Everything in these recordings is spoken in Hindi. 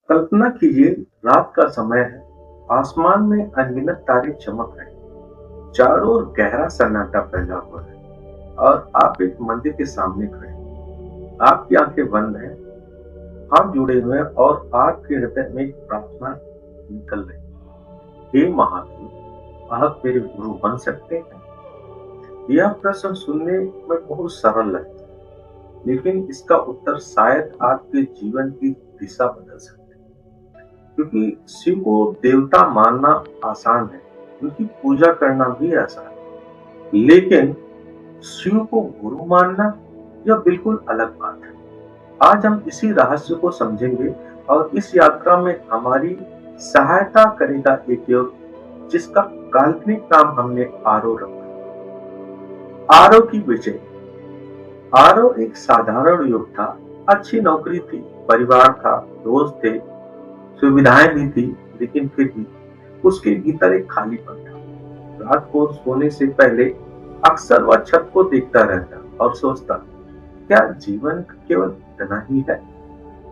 कल्पना कीजिए, रात का समय है। आसमान में अनगिनत तारे चमक रहे हैं। चारों ओर गहरा सन्नाटा फैला हुआ है और आप एक मंदिर के सामने खड़े हैं। आपकी आंखें बंद हैं, हाथ जुड़े हुए हैं और आपके हृदय में एक प्रार्थना निकल रही है। हे महादेव, आप मेरे गुरु बन सकते हैं? यह प्रश्न सुनने में बहुत सरल लगता है, लेकिन इसका उत्तर शायद आपके जीवन की दिशा बदल सकता है। क्योंकि शिव को देवता मानना आसान है, उनकी पूजा करना भी आसान है, लेकिन शिव को गुरु मानना यह बिल्कुल अलग बात है। आज हम इसी रहस्य को समझेंगे और इस यात्रा में हमारी सहायता करेगा एक योग जिसका काल्पनिक नाम हमने आरो रखा। आरो की विजय। आरो एक साधारण युग था। अच्छी नौकरी थी, परिवार था, दोस्त थे, सुविधाएं भी थी, लेकिन फिर भी उसके भीतर एक खालीपन था। रात को सोने से पहले अक्सर वह छत को देखता रहता और सोचता, क्या जीवन केवल इतना ही है?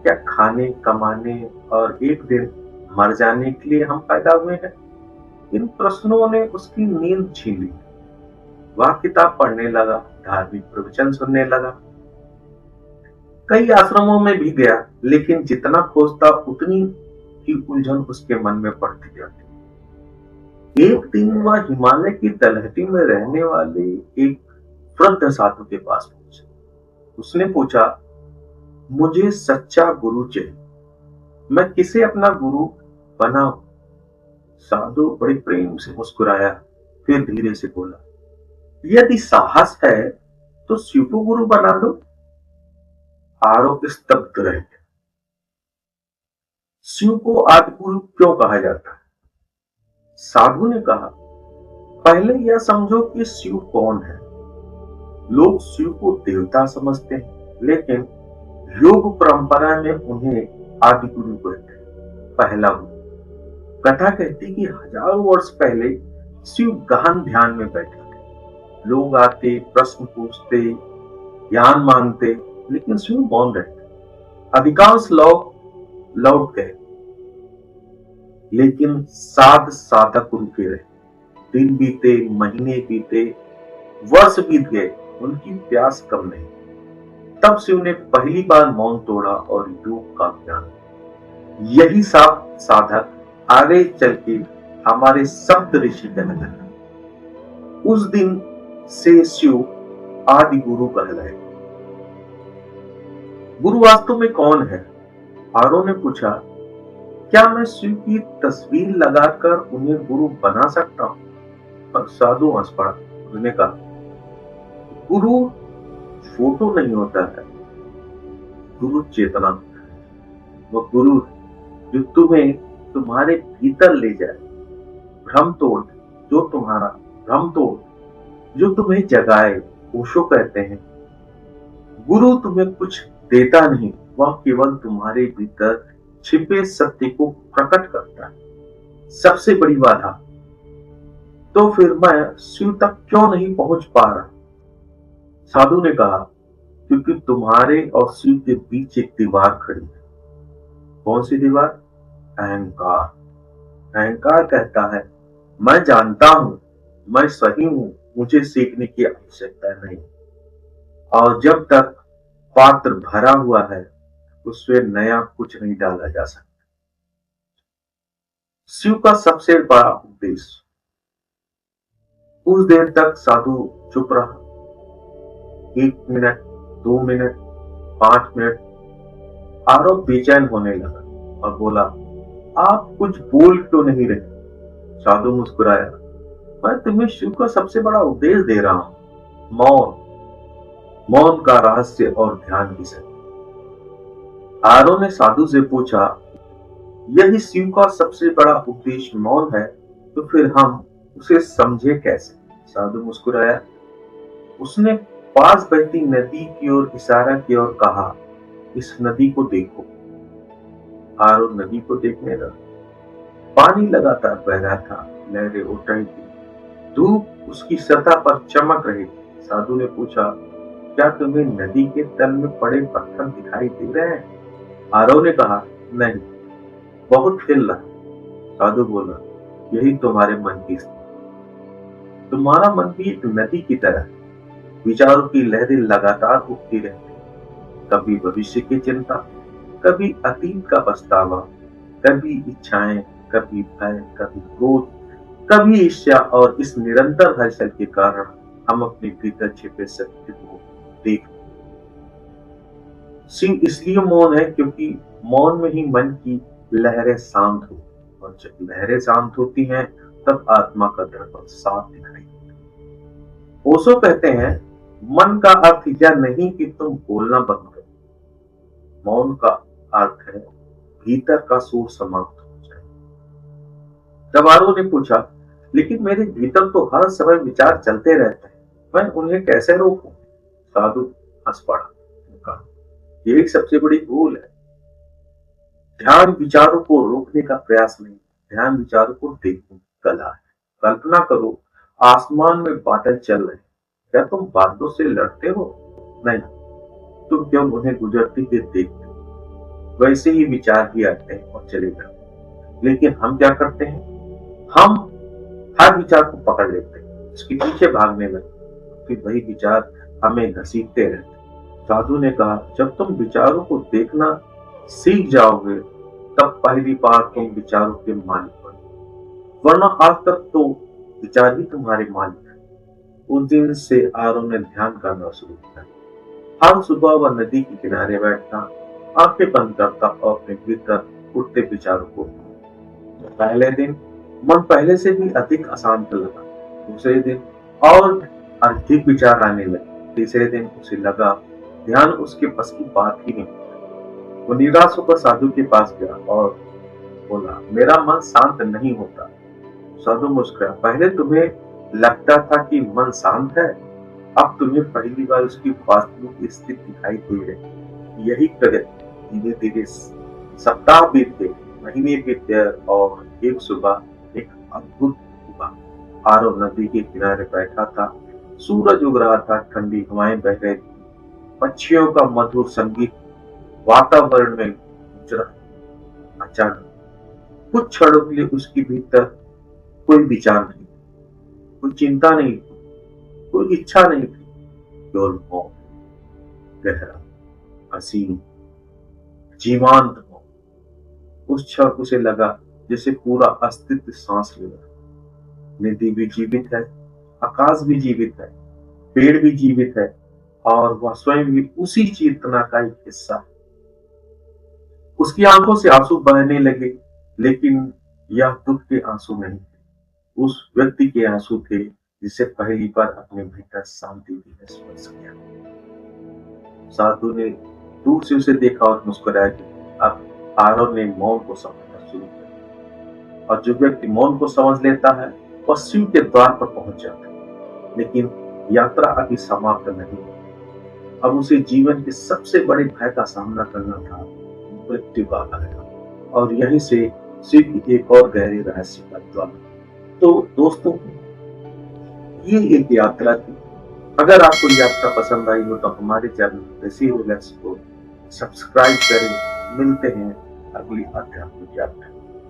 क्या खाने, कमाने और एक दिन मर जाने के लिए हम पैदा हुए हैं? इन प्रश्नों ने उसकी नींद छीन ली। वह किताब पढ़ने लगा, धार्मिक प्रवचन सुनने लगा, कई आश्रमों में भी गया, लेकिन जितना खोजता उतनी ही उलझन उसके मन में पड़ती जाती। एक दिन वह हिमालय की तलहटी में रहने वाले एक वृद्ध साधु के पास पहुंचा। उसने पूछा, मुझे सच्चा गुरु चाहिए, मैं किसे अपना गुरु बनाऊं? साधु बड़े प्रेम से मुस्कुराया, फिर धीरे से बोला, यदि साहस है तो शिव को गुरु बना दो। आरोप स्तब्ध रह गया। शिव को आदि गुरु क्यों कहा जाता है? साधु ने कहा, पहले यह समझो कि शिव कौन है। लोग शिव को देवता समझते हैं, लेकिन योग परंपरा में उन्हें आदि गुरु कहते हैं, पहला गुरु। कथा कहती कि हजारों वर्ष पहले शिव गहन ध्यान में बैठे थे। लोग आते, प्रश्न पूछते, ज्ञान मांगते, लेकिन शिव मौन रहते। अधिकांश लोग लौट गए, लेकिन साधक रुके रहे। दिन बीते, महीने बीते, वर्ष बीत गए, उनकी प्यास कम नहीं। तब शिव ने पहली बार मौन तोड़ा और योग का ज्ञान। यही साधक आगे चल के हमारे सप्त ऋषि कहने लगे। उस दिन से शिव आदि गुरु कहलाए। गुरु वास्तव में कौन है? आरो ने पूछा, क्या मैं शिव की तस्वीर लगाकर उन्हें गुरु बना सकता हूं? पर साधु हंस पड़ा। उसने कहा, गुरु फोटो नहीं होता है, गुरु चेतना होता है। वो गुरु जो तुम्हें तुम्हारे भीतर ले जाए, भ्रम तोड़, जो तुम्हारा भ्रम तोड़, जो तुम्हें जगाए। ओशो कहते हैं, गुरु तुम्हें कुछ देता नहीं, वह केवल तुम्हारे भीतर छिपे सत्य को प्रकट करता है। सबसे बड़ी बाधा, तो फिर मैं शिव तक क्यों नहीं पहुंच पा रहा? साधु ने कहा, क्योंकि तुम्हारे और शिव के बीच एक दीवार खड़ी है। कौन सी दीवार? अहंकार। अहंकार कहता है, मैं जानता हूं, मैं सही हूं, मुझे सीखने की आवश्यकता नहीं। और जब तक पात्र भरा हुआ है, उसमें नया कुछ नहीं डाला जा सकता। शिव का सबसे बड़ा उपदेश। कुछ देर तक साधु चुप रहा। 1 मिनट, 2 मिनट, 5 मिनट। आरोप बेचैन होने लगा और बोला, आप कुछ बोल क्यों नहीं रहे? साधु मुस्कुराया, मैं तुम्हें शिव का सबसे बड़ा उपदेश दे रहा हूं, मौन। मौन का रहस्य और ध्यान की शक्ति। आरो ने साधु से पूछा, यदि शिव का सबसे बड़ा उपदेश मौन है, तो फिर हम उसे समझे कैसे? साधु मुस्कुराया। उसने पास बहती नदी की ओर इशारा किया और कहा, इस नदी को देखो। आरो नदी को देखने लगा। पानी लगातार बह रहा था, लहरें उठ रही थी, धूप उसकी सतह पर चमक रही थी। साधु ने पूछा, क्या तुम्हें नदी के तल में पड़े पत्थर दिखाई दे रहे हैं? आरव ने कहा, नहीं, बहुत हिल रहा है। साधु बोला, यही तुम्हारे मन की स्थिति। तुम्हारा मन भी एक नदी की तरह है। विचारों की लहरें लगातार उठती रहती हैं। कभी भविष्य की चिंता, कभी अतीत का पछतावा, कभी इच्छाएं, कभी भय, कभी क्रोध, कभी ईर्ष्या। और इस निरंतर हलचल के कारण हम अपने भीतर छिपे सत्य को देख। शिव इसलिए मौन है क्योंकि मौन में ही मन की लहरें शांत हो, और जब लहरें शांत होती हैं तब आत्मा का दर्पण साफ दिखाई देता है। ओशो कहते हैं, मन का अर्थ यह नहीं कि तुम बोलना बंद करो। मौन का अर्थ है भीतर का शोर समाप्त हो जाए। गवारो ने पूछा, लेकिन मेरे भीतर तो हर समय विचार चलते रहते हैं, मैं उन्हें कैसे रोकूं? साधु हंस पड़ा, कहा, यही सबसे बड़ी भूल है। ध्यान विचारों को रोकने का प्रयास नहीं, ध्यान विचारों को देखने की कला है। कल्पना करो, आसमान में बादल चल रहे हैं। क्या तुम बादलों से लड़ते हो? नहीं, तुम जब उन्हें गुजरते हुए देखते हो, वैसे ही विचार भी आते हैं और चले जाते हैं। लेकिन हम क्या करते हैं? हम हर विचार को पकड़ लेते हैं, उसके पीछे भागने लगते, फिर वही विचार हमें घसीटते रहते हैं। साधु ने कहा, जब तुम विचारों को देखना सीख जाओगे तब पहली बार तुम विचारों के मालिक बनो, वरना आज तक तो विचार ही तुम्हारे मालिक है। उस दिन से आरव ने ध्यान करना शुरू किया। हर सुबह वह नदी के किनारे बैठता, आंखें बंद करता और अपने भीतर उठते विचारों को। पहले दिन मन पहले से भी अधिक अशांत लगा। दूसरे दिन और अधिक विचार आने लगे। तीसरे दिन उसे लगा ध्यान उसके बस की बात ही नहीं। वो निराश होकर साधु के पास गया और बोला, मेरा मन शांत नहीं होता। साधु मुस्कुराया, पहले तुम्हें लगता था कि मन शांत है, अब तुम्हें पहली बार उसकी वास्तविक स्थिति दिखाई दे रही। यही प्रगति। धीरे धीरे सप्ताह बीत गए, महीने बीत गए और एक सुबह एक अद्भुत हुआ। आरव नदी के किनारे बैठा था। सूरज उग रहा था, ठंडी हवाएं बह रही थी, पक्षियों का मधुर संगीत वातावरण में गूंज रहा। अचानक कुछ क्षणों के लिए उसके भीतर कोई विचार नहीं, कोई चिंता नहीं, कोई इच्छा नहीं थी, केवल मौन, गहरा, असीम, जीवांत मौन। उस क्षण उसे लगा जैसे पूरा अस्तित्व सांस ले रहा। नदी भी जीवित है, आकाश भी जीवित है, पेड़ भी जीवित है, और वह स्वयं भी उसी चेतना का एक हिस्सा है। उसकी आंखों से आंसू बहने लगे, लेकिन यह दुख के आंसू नहीं थे, उस व्यक्ति के आंसू थे जिसे पहली बार अपने भीतर शांति की स्पर्श किया। साधु ने दूर से उसे देखा और मुस्कुराया कि अब आरव ने मौन को समझना शुरू कर दिया। और जो व्यक्ति मौन को समझ लेता है वह शिव के द्वार पर पहुंच जाता है। लेकिन यात्रा अभी समाप्त नहीं हुई। अब उसे जीवन के सबसे बड़े भय का सामना करना था, मृत्यु का भय। और यहीं से शिव की एक और गहरी रहस्य का द्वार। तो दोस्तों, ये एक यात्रा थी। अगर आपको यात्रा पसंद आई हो तो हमारे चैनल ऋषि रोलैक्स को सब्सक्राइब करें। मिलते हैं अगली आध्यात्मिक यात्रा।